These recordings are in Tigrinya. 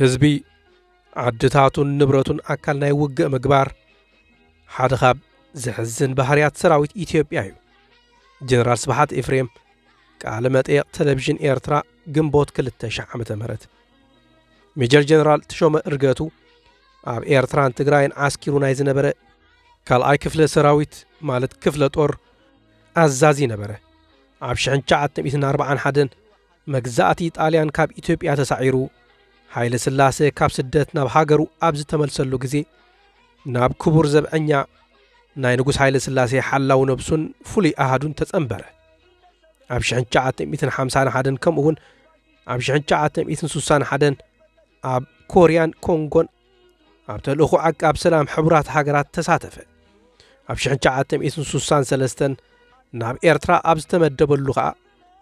ህዝቢ عدتاتون نبرتون أكل ناي وجه مجبار حد خاب زحزن بحريات سراويت إثيوبيا جنرال سبحات إفريم كعلمات تلفزيون إيرترا جنبوت كل التشع متمرت ميجر جنرال تشوم إرجاتو عب إيرتران تجراين عسكرون عايزين نبرة كال أي كفلة سراويت مالت كفلة أور عزازي نبرة عب شحن شعت تميتن 4 حدن مجزاتي إيطاليان كاب إثيوبيا تسعيرو حيل سلاسة كاب سدت ناب هاجرو أبز تملسلو جزي ناب كبر زبأنيا ناي نقص حيل سلاسة حلاو نبسون فولي أحدون تتأمبره أبش عن شعات ميتن 50 حدن كم أون أبش عن شعات ميتن 60 حدن أب كوريان كونغون أب تلوخو أب سلام حبرات هاجرات تساتفه أبش عن شعات ميتن 60 سلستن ناب إيرترا أبز تمدب اللغة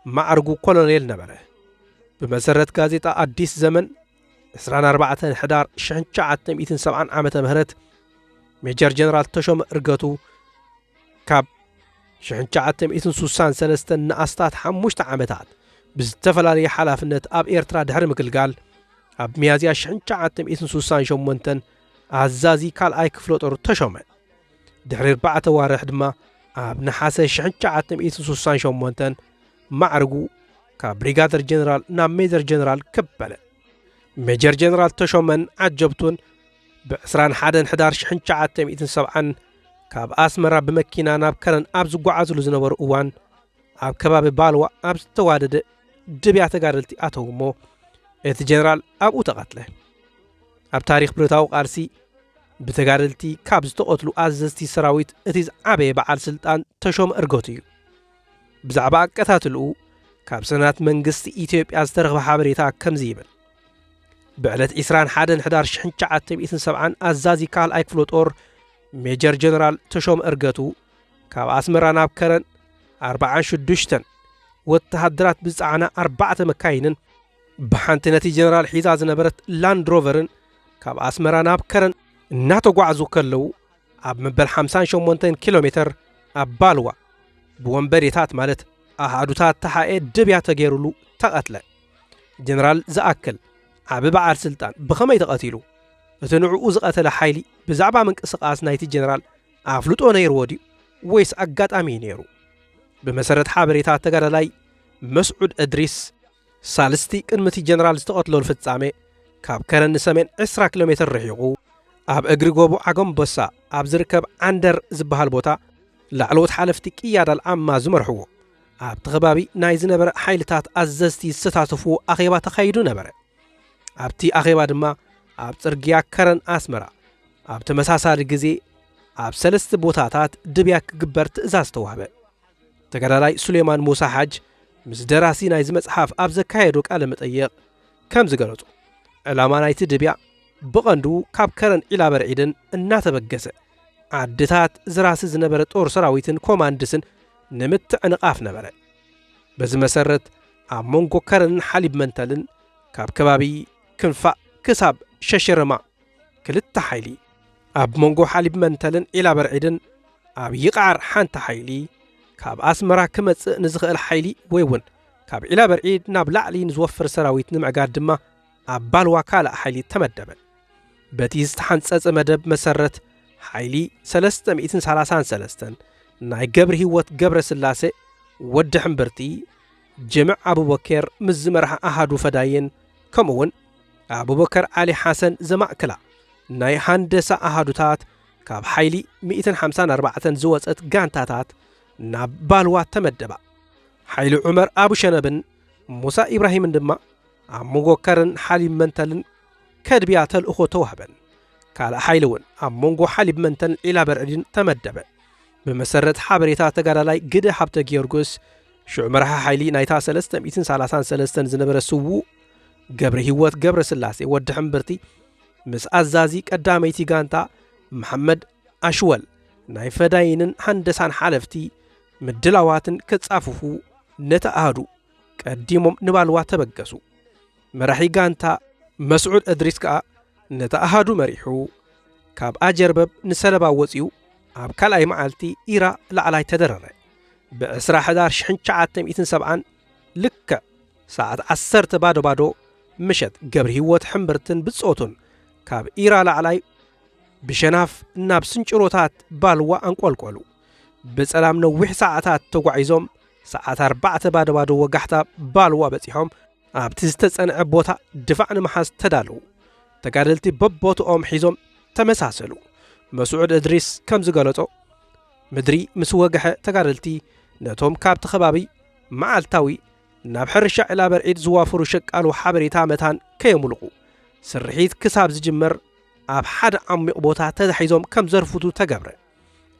مع أرجو كولونيل نبره بمسرة غازيطة أديس زمن 24 حدار شحن شعات ميتن 7 عامة مهرت ميجر جنرال تشوم إرجاتو كاب شحن شعات ميتن 60 سلستن نأستات حموشت عامتات بزتفلالي حلافنت أب إيرترا دهر مقلقال أب ميازيا شحن شعات ميتن 60 شومونتن عزازي كال آي كفلوتور تشوم دهر 4 وارح دما أب نحاسة شحن شعات ميتن 60 شومونتن معرقو كبريغادر جنرال نام ميجر جنرال كبله ميجر جنرال تشومن عجبتون بعسران حدن حدار شحن شعات ميتن 7 كاب أسمرا بمكينا ناب كرن أبز قعازلو زنور أوان أب كباب بالوا أبز توادد دبيعت قارلتي أتومو إث جنرال أب أتقتله أب تاريخ بريطاو قارسي بتقارلتي كابز تقتلو أززتي سراويت إتيز عبي بعال سلطان تشوم إرغوتيو بزعبا كتاتلو كاب سنات منقست إثيوبيا أزترغب حابريتا كم زيبل بعلت إسران حادن حدار شحن شعات ميتن 7 أزازي كال آي كفلوتور ميجر جنرال تشوم إرغاتو كاب أسمرا ناب كرن 4 شدوشتن والتهدرات بزعنا 4 مكاينن بحانتنتي جنرال حيزاز نبرت لاند روفرن كاب أسمرا ناب كرن ناتو قعزو كلو أب مبال 58 كيلومتر أب بالوا بوانبريتات مالت أحادوتات تحاقي دبيا تغيرولو تقتل جنرال زأكل عبي بعال سلطان بخمي تقتلو تنعو زقتل حيلي بزعبا من قسقاس نايتي جنرال أفلوتو نيرودي ويس أقات أمين نيرو بمسارة حابريتات تقرلاي مسعود أدريس سالستي كنمتي جنرال استقتلو الفتسامي كاب كرن نسامين 10 كيلومتر رحيقو أب أقرقوبو عقم بسا أب زركب عندر زبها البوتا لعلوت حالفتي كيادا العام زمرحو أب تغبابي نايز نبر حيلتات أززتي ستاتفو أخيبا تخيدو نبر أبتي أخيبا دما أب ترقيا كرن أسمرا أب تمساسار جزي أب سلست بوتاتات دبياك قبرت إزاز توهبه تقرالاي سليمان موسى حاج مزدراسي نايز مصحاف أب زكايدوك ألم تأيق كم زقرتو علاما نايت دبيا بغندو كاب كرن إلا برعيدن الناتا بقسه عدتات زراس زنبرت أور سراويتن كوماندسن نمت عنقاف نبره بز مسرت عمونكو كرن حليب منتلن كاب كبابي كنفا كساب ششرما كلت حيلي أب مونغو حليب منتلن إلى برعيدن أب يقعر حانت حيلي كاب أسمرا كمت نزغ الحيلي ويون كاب إلى برعيد ناب لعلي نزوفر سراويت نمعقاد دما أب بالوا كالا حيلي تمدبن باتيست حانت مدب مسرت حيلي 333 ناي قبر هيوت قبر سلاسة ود حنبرتي جمع أبو بكر مزمرح أحد فداين كمون أبو بكر علي حسن زمع كلا ناي هندسة أحدوتات كاب حيلي 254 زوزت قانتاتات ناب بالوا تمدبا حيلي عمر أبو شنبن موسى إبراهيم دما عمو كرن حالي منتلن كدبيات الأخو توهبن كالا حيلون عمو حالي منتلن إلى برعدين تمدبا بمسرت حابريتات تقرالاي قد حبت جيورغوس شو عمرها حيلي نايتا 333 زنبر سوو قبر هيوت قبر سلاسي ود حنبرتي مس أزازي قداميتي غانتا محمد أشول ناي فداينن هندسان حالفتي مدلاواتن كتصاففو نتأهدو قديمم نبالوا تبقسو مرحي غانتا مسعود أدريس كا نتأهدو مريحو كاب أجربب نسلبا وصيو أب كالاي معالتي إيرا لعلاي تدرر بأسرا حدار شحن شعات 207 لك ساعة 10 بادو ምሸት ገብሪ ህይወት ሕምብርትን ብጾቱን ካብ ኢራ ላዕላይ ብሸናፍ ናብ ስንጭሮታት ባልዋ አንቆልቆሉ ብጸላም ነዊሕ ሰዓታት ተጓዒዞም ሰዓት 4 ባዶ ወጋሕታ ባልዋ በጺሖም ኣብቲ ዝተጸንዐ ቦታ ድፋዕ ንምሓዝ ተዳለዉ ተጋደልቲ በቦትኦም ሒዞም ተመሳሰሉ መስዑድ እድሪስ ከም ዝገለጾ ምድሪ ምስ ወግሐ ተጋደልቲ ነቶም ካብቲ ከባቢ መዓልታዊ ናብ ሕርሻ ዕላበርዒድ ዝዋፈሩ ሸቃሉ ሓበሬታ መታን ከየምልቑ ስርሒት ክሳብ ዝጅመር ኣብ ሓደ ዓሚቕ ቦታ ተዛሒዞም ከም ዘርፍቱ ተገብረ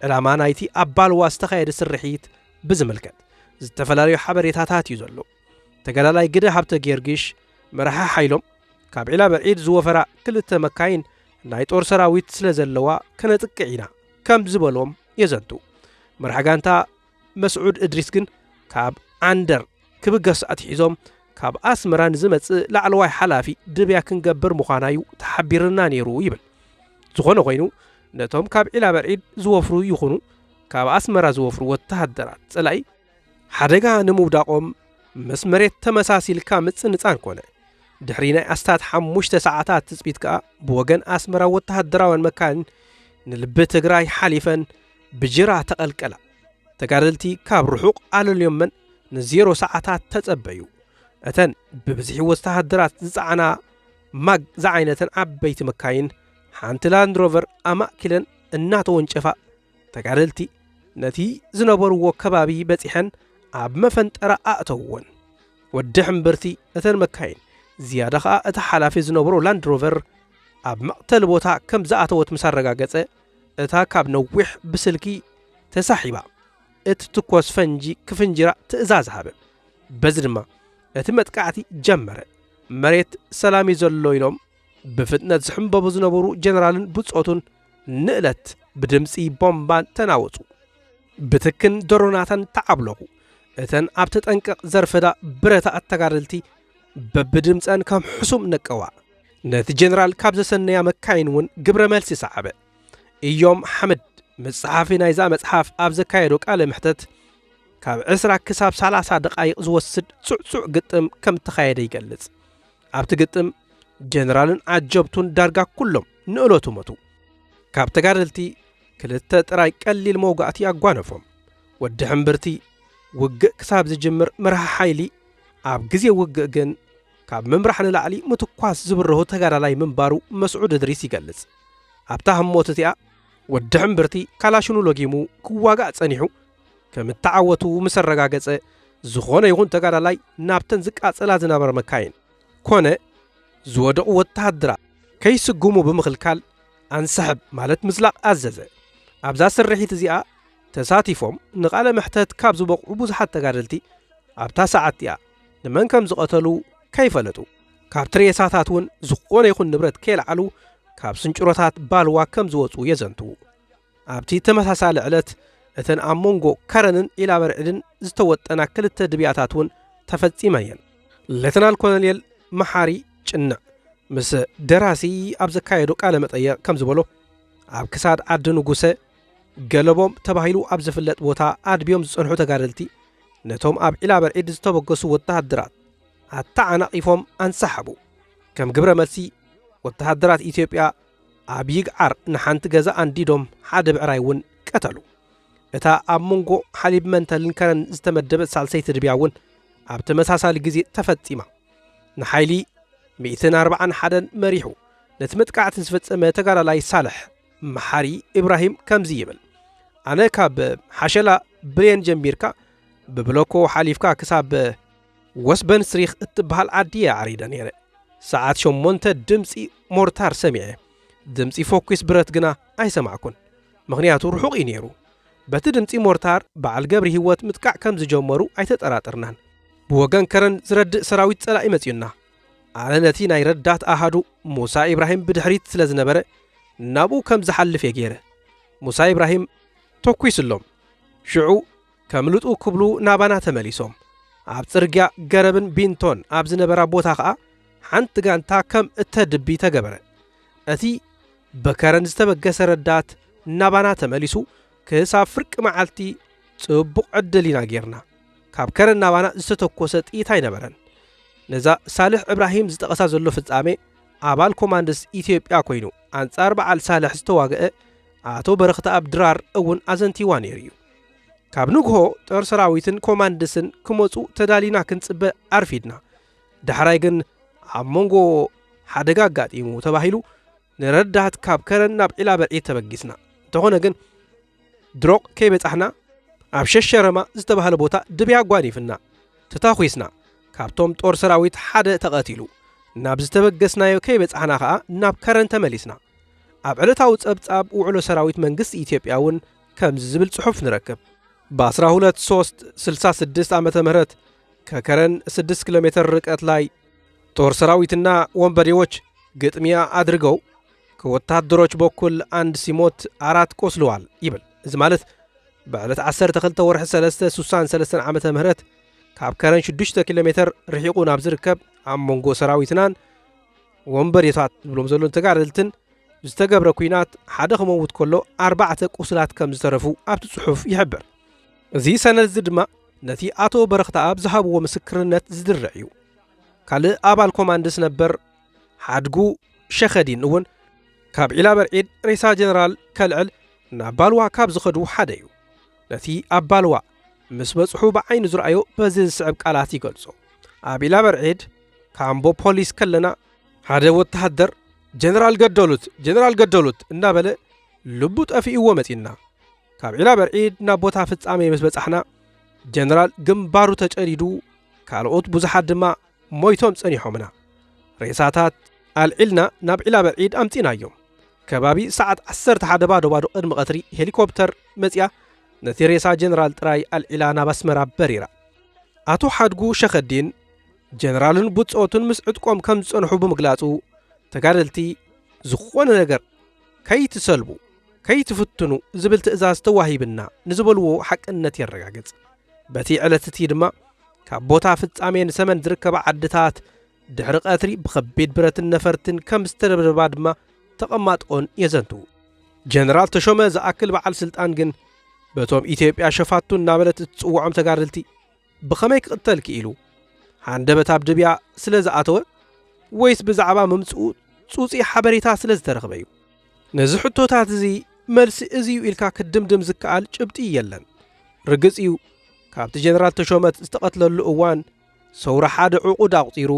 ዕላማ ናይቲ ኣብ ባልዋ ዝተኻየደ ስርሒት ብዝምልከት ዝተፈላለዩ ሓበሬታታት እዩ ዘሎ ተጋዳላይ ግደ ሃብተ ጊዮርጊስ መራሒ ሓይሎም ካብ ዕላበርዒድ ዝወፈራ ክልተ መካይን ናይ ጦር ሰራዊት ስለ ዘለዋ ከነጥቅዕ ኢና ከም ዝበሎም የዘንቱ መራሒ ጋንታ መስዑድ እድሪስ ግን ካብ አንደር ክብገስ ኣትሒዞም ካብ ኣስመራ ንዝመጽእ ላዕለዋይ ሓላፊ ድብያ ክንገብር ምዃናዩ ተሓቢርና ነይሩ ይብል ዝኾነ ኮይኑ ነቶም ካብ ዕላበርዒድ ዝወፍሩ ይኹኑ ካብ ኣስመራ ዝወፍሩ ወተሃደራት ጸላይ ሓደጋ ንምውዳቆም ምስ መሬት ተመሳሲልካ ምጽንጻን ኮነ ድሕሪ ናይ ኣስታት 5 ሰዓታት ትጽቢት ከኣ ብወገን ኣስመራ ወተሃደራውያን መካን ንልቢ ትግራይ ሓሊፈን ብጅራ ተቐልቀላ ተጋደልቲ ካብ ርሑቕ ኣለልዮመን ንዜሮ ሰዓታት ተጸበዩ እተን ብብዝሒ ወተሃደራት ዝጸዓና ማግ ዝዓይነተን ዓበይቲ መካይን ሓንቲ ላንድ ሮቨር ኣማእኪለን እናተወንጨፋ ተጋደልቲ ነቲ ዝነበርዎ ከባቢ በጺሐን ኣብ መፈንጠራ ኣእተውወን ወዲ ሕምብርቲ እተን መካይን ዝያዳ ኸኣ እቲ ሓላፊ ዝነበሮ ላንድ ሮቨር ኣብ መቕተል ቦታ ከም ዝኣተወት ምስ ኣረጋገጸ እታ ካብ ነዊሕ ብስልኪ ተሳሒባ እቲ ትኮስ ፈንጂ ክፍንጅራ ትእዛዝ ሃበ በዚ ድማ እቲ መጥቃዕቲ ጀመረ መሬት ሰላሚ ዘሎ ኢሎም ብፍጥነት ዝሕንበቡ ዝነበሩ ጀነራልን ብጾቱን ንእለት ብድምፂ ቦምባን ተናወጹ ብትክን ደሮናታን ተዓብለቑ እተን ኣብ ተጠንቀቕ ዘርፈዳ ብረታ ኣተጋደልቲ በብድምፀን ከም ሕሱም ነቀዋ ነቲ ጀነራል ካብ ዘሰነያ መካይን እውን ግብረ መልሲ ሰዓበ እዮም ሓመድ መጽሓፊ ናይዛ መጽሓፍ ኣብ ዘካየዶ ቃለ ምሕተት ካብ 20 ክሳብ 30 ደቃይቕ ዝወስድ ጽዕጽዕ ግጥም ከም ተኻየደ ይገልጽ ኣብቲ ግጥም ጀነራልን ዓጀብቱን ዳርጋ ኩሎም ንእለቱ መቱ ካብ ተጋደልቲ ክልተ ጥራይ ቀሊል መውጋእቲ ኣጓነፎም ወዲ ሕምብርቲ ውግእ ክሳብ ዝጅምር መራሒ ሓይሊ ኣብ ግዜ ውግእ ግን ካብ ምምራሕ ንላዕሊ ምትኳስ ዝብርሆ ተጋዳላይ ምንባሩ መስዑድ እድሪስ ይገልጽ ኣብታ ህሞት እቲኣ ወዲ ሕምብርቲ ካላሽኑ ለጊሙ ክዋጋእ ጸኒሑ ከም እተዓወቱ ምስ ኣረጋገጸ ዝኾነ ይኹን ተጋዳላይ ናብተን ዝቃጸላ ዝነበረ መካይን ኮነ ዝወደቑ ወተሃደራት ከይስጉሙ ብምኽልካል ኣንስሕብ ማለት ምዝላቕ ኣዘዘ ኣብዛ ስርሒት እዚኣ ተሳቲፎም ንቓለ ምሕተት ካብ ዝበቕዑ ብዙሓት ተጋደልቲ ኣብታ ሰዓት እያ ንመን ከም ዝቐተሉ ከይፈለጡ ካብ ትሬሳታት እውን ዝኾነ ይኹን ንብረት ከይለዓሉ ካብ ስንጭሮታት ባልዋ ከም ዝወፁ የዘንቱ ኣብቲ ተመሳሳሊ ዕለት እተን ኣብ መንጎ ከረንን ኢላበርዒድን ዝተወጠና ክልተ ድብያታት እውን ተፈጺመን እየን ሌተናል ኮሎኔል መሓሪ ጭንዕ ምስ ደራሲ ኣብ ዘካየዶ ቃለ መጠየቕ ከም ዝበሎ ኣብ ክሳድ ዓዲ ንጉሰ ገለቦም ተባሂሉ ኣብ ዝፍለጥ ቦታ ኣድብዮም ዝጸንሑ ተጋደልቲ ነቶም ኣብ ኢላበርዒድ ዝተበገሱ ወተሃደራት ኣተዓናቒፎም ኣንሰሓቡ ከም ግብረ መልሲ ወተሃደራት ኢትዮጵያ ኣብ ይግዓር ንሓንቲ ገዛ አንዲዶም ሓደ ብዕራይ እውን ቀተሉ እታ ኣብ መንጎ ሓሊብ መንተልን ከረን ዝተመደበት ሳልሰይቲ ድብያ እውን ኣብ ተመሳሳሊ ግዜ ተፈጺማ ንሓይሊ 141 መሪሑ ነቲ መጥቃዕቲ ዝፈጸመ ተጋዳላይ ሳልሕ መሓሪ ኢብራሂም ከምዚ ይብል ኣነ ካብ ሓሸላ ብሌን ጀሚርካ ብብሎኮ ሓሊፍካ ክሳብ ወስበን ስሪኽ እትበሃል ዓዲየ ዓሪደ ነይረ ሰዓት 8 ድምፂ ሞርታር ሰሚዐ ድምፂ ፎኩስ ብረት ግና ኣይሰማዕኩን ምኽንያቱ ርሑቕ እዩ ነይሩ በቲ ድምፂ ሞርታር በዓል ገብሪ ህይወት ምጥቃዕ ከም ዝጀመሩ ኣይተጠራጥርናን ብወገን ከረን ዝረድእ ሰራዊት ጸላኢ መጺዩና ኣነ ነቲ ናይ ረዳት ኣሃዱ ሙሳ ኢብራሂም ብድሕሪት ስለ ዝነበረ ናብኡ ከም ዝሓልፍ የገይረ ሙሳ ኢብራሂም ተኲስሎም ሽዑ ከምልጡ ክብሉ ናባና ተመሊሶም ኣብ ጽርግያ ገረብን ቢንቶን ኣብ ዝነበራ ቦታ ኸኣ ሓንቲ ጋንታ ከም እተድቢ ተገበረ እቲ በከረን ዝተበገሰ ረዳት ናባና ተመሊሱ ክሳብ ፍርቂ መዓልቲ ጽቡቕ ዕድል ኢና ጌርና ካብ ከረን ናባና ዝተተኮሰ ጥይት ኣይነበረን ነዛ ሳልሕ ኢብራሂም ዝተቐሳ ዘሎ ፍጻሜ ኣባል ኮማንደስ ኢትዮጵያ ኮይኑ ኣንጻር በዓል ሳልሕ ዝተዋግአ ኣቶ በረኸተኣብ ድራር እውን ኣዘንቲዋ ነይሩ እዩ። ካብ ንግሆ ጦር ሰራዊትን ኮማንደስን ክመፁ ተዳሊና ክንጽበ ኣርፊድና ዳሕራይ ግን ኣብ መንጎ ሓደጋ ኣጋጢሙ ተባሂሉ ንረዳት ካብ ከረን ናብ ዒላ በርዒት ተበጊስና። እንተኾነ ግን ድሮቕ ከይበጻሕና ኣብ ሸሸረማ ዝተባህለ ቦታ ድብያ ጓኒፍና ተታኺስና ካብቶም ጦር ሰራዊት ሓደ ተቐቲሉ ናብ ዝተበገስናዮ ከይበጻሕና ከዓ ናብ ከረን ተመሊስና። ኣብ ዕለታዊ ጸብጻብ ውዕሎ ሰራዊት መንግስቲ ኢትዮጵያ እውን ከም ዝብል ጽሑፍ ንረክብ። በ12/3/66 ዓመተ ምህረት ከከረን 6 ኪሎ ሜትር ርቀት ላይ ጦር ሰራዊትና ወንበዴዎች ግጥሚያ አድርገው ከወታደሮች በኩል አንድ ሲሞት 4 ቆስለዋል ይብል። እዚ ማለት በዕለት 12 ወርሒ 363 ዓመተ ምህረት ካብ ከረን 6 ኪሎ ሜትር ርሒቁ ናብ ዝርከብ ኣብ መንጎ ሰራዊትናን ወንበዴታት ዝብሎም ዘሎ ተጋደልትን ዝተገብረ ኩናት ሓደ ክመውት ከሎ 4 ቁስላት ከም ዝተረፉ ኣብቲ ጽሑፍ ይሕብር። እዚ ሰነድ ድማ ነቲ ኣቶ በረኸተኣብ ዝሃብዎ ምስክርነት ዝድርዕ እዩ። ካልእ ኣባል ኮማንደስ ነበር ሓድጉ ሸኸዲን እውን ካብ ዒላ በርዒድ ሬሳ ጀነራል ከልዕል ናብ ባልዋ ካብ ዝኸዱ ሓደ እዩ። ነቲ ኣብ ባልዋ ምስ በጽሑ ብዓይኑ ዝረኣዮ በዚ ዝስዕብ ቃላት ይገልጾ። ኣብ ዒላ በርዒድ ካምቦ ፖሊስ ከለና ሓደ ወተሃደር ጀነራል ገደሉት እናበለ ልቡ ጠፊእዎ መጺና ካብ ዒላ በርዒድ ናብ ቦታ ፍጻሜ ምስ በጻሕና ጀነራል ግንባሩ ተጨዲዱ ካልኦት ብዙሓት ድማ ሞይቶም ጸኒሖምና ሬሳታት ኣልዒልና ናብ ዒላ በርዒድ ኣምጺናዮም። ከባቢ ሰዓት 11 ባዶ ቅድሚ ቀትሪ ሄሊኮፕተር መጽያ ነቲ ሬሳ ጀነራል ጥራይ ኣልዒላ ናብ ኣስመራ በሪራ። ኣቶ ሓድጉ ሸኸዲን ጀነራልን ብጾትን ምስ ዕጥቆም ከም ዝጸንሑ ብምግላጹ ተጋደልቲ ዝኾነ ነገር ከይትሰልቡ ከይትፍትኑ ዝብል ትእዛዝ ተዋሂብና ንዝበልዎ ሓቅነት የረጋግጽ። በቲ ዕለት እቲ ድማ ካብ ቦታ ፍጻሜ ንሰመን ዝርከባ ዓድታት ድሕሪ ቀትሪ ብኸቢድ ብረትን ነፈርትን ከም ዝተደብደባ ድማ ተቐማጥቆን የዘንቱ። ጀነራል ተሾመ ዝኣክል በዓል ስልጣን ግን በቶም ኢትዮጵያ ሸፋቱ እናበለት እትጽውዖም ተጋደልቲ ብኸመይ ክቕተል ክኢሉ ሃንደበት ኣብ ድብያ ስለ ዝኣተወ ወይስ ብዛዕባ መምጽኡ ጹጺ ሓበሬታ ስለ ዝተረኽበ እዩ? ነዚ ሕቶታት እዚ መልሲ እዚዩ ኢልካ ክድምድም ዝከኣል ጭብጢ የለን። ርግጽ እዩ ካብቲ ጀነራል ተሾመት ዝተቐትለሉ እዋን ሰውራ ሓደ ዕቑድ ኣቑፂሩ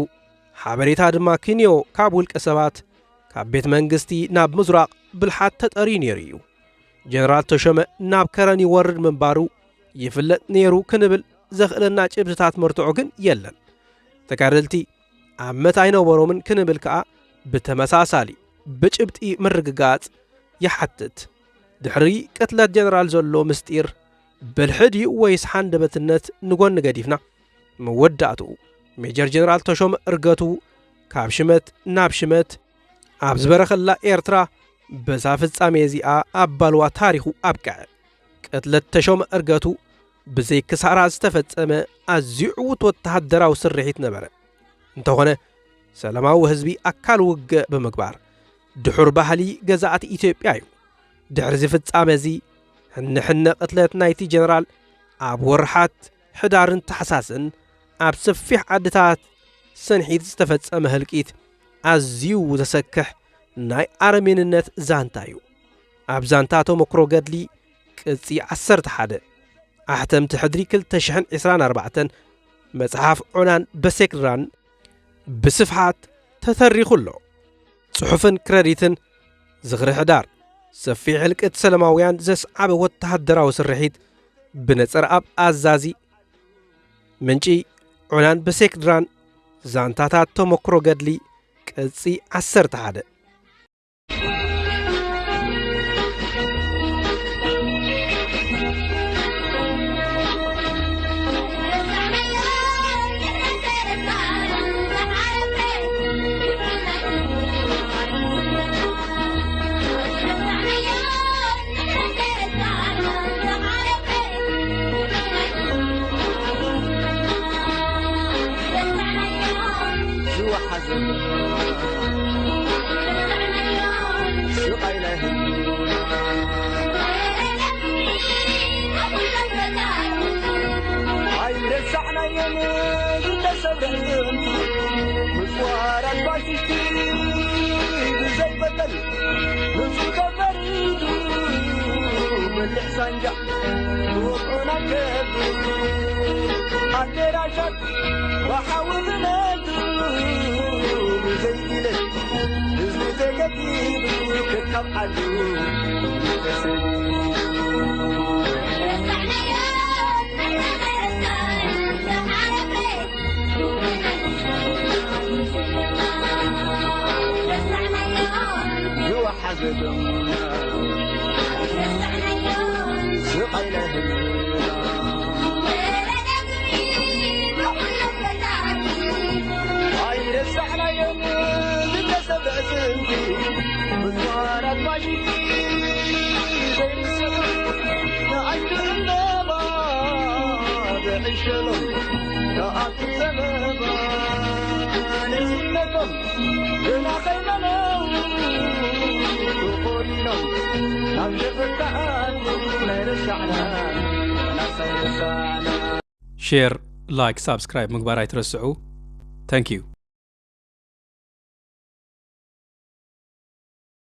ሓበሬታ ድማ ክንዮ ካብ ውልቀ ሰባት ካብ ቤት መንግስቲ ናብ ምዝራቕ ብልሓት ተጠሪ ነይሩ እዩ። ጀነራል ተሾመ ናብ ከረን ይወርድ ምንባሩ ይፍለጥ ነይሩ ክንብል ዘኽእለና ጭብጥታት መርትዖ ግን የለን። ተጋደልቲ ኣብ መት ኣይነበሮምን ክንብል ከዓ ብተመሳሳሊ ብጭብጢ ምርግጋጽ ይሓትት። ድሕሪ ቅትለት ጀነራል ዘሎ ምስጢር ብልሕዲ ወይስ ሓንደበትነት ንጎኒ ገዲፍና መወዳእቱ ሜጀር ጀነራል ተሾመ እርገቱ ካብ ሽመት ናብ ሽመት ኣብ ዝበረኸላ ኤርትራ በዛ ፍጻሜ እዚኣ ኣብ ባልዋ ታሪኹ ኣብቅዐ። ቅትለት ተሾመ እርገቱ ብዘይ ክሳራ ዝተፈጸመ ኣዝዩ ዕዉት ወተሃደራዊ ስርሒት ነበረ። እንተኾነ ሰላማዊ ህዝቢ ኣካል ውግእ ብምግባር ድሑር ባህሊ ገዛእቲ ኢትዮጵያ እዩ። ድሕሪ ዝፍጻመ እዚ ሕንሕነ ቅትለት ናይቲ ጀነራል ኣብ ወርሓት ሕዳርን ታሕሳስን ኣብ ሰፊሕ ዓድታት ሰንሒት ዝተፈጸመ ህልቂት ኣዝዩ ዘሰክሕ ናይ ኣረሜንነት ዛንታ እዩ። ኣብ ዛንታ ተመክሮ ገድሊ ቅጺ 11 ኣሕተምቲ ሕድሪ 2024 መጽሓፍ ዑናን በሴክድራን ብስፍሓት ተተሪኹ ኣሎ። ጽሑፍን ክረዲትን ዝኽሪ ሕዳር ሰፊሕ ህልቅት ሰላማውያን ዘስዓበ ወተሃደራዊ ስርሒት ብነጸር ኣብ ኣዛዚ ምንጪ ዑናን በሴክድራን ዛንታታት ተመክሮ ገድሊ ቅጺ 11 I بزوارات باشتي بزي بدل نسوك فريدو بالإحسان جا وقنا كبو عالدراشات وحاول نادو بزي إلي بزي زيكتيبو كتاب عدو شير لايك سبسكرايب مقبار يترسعوا. Thank you.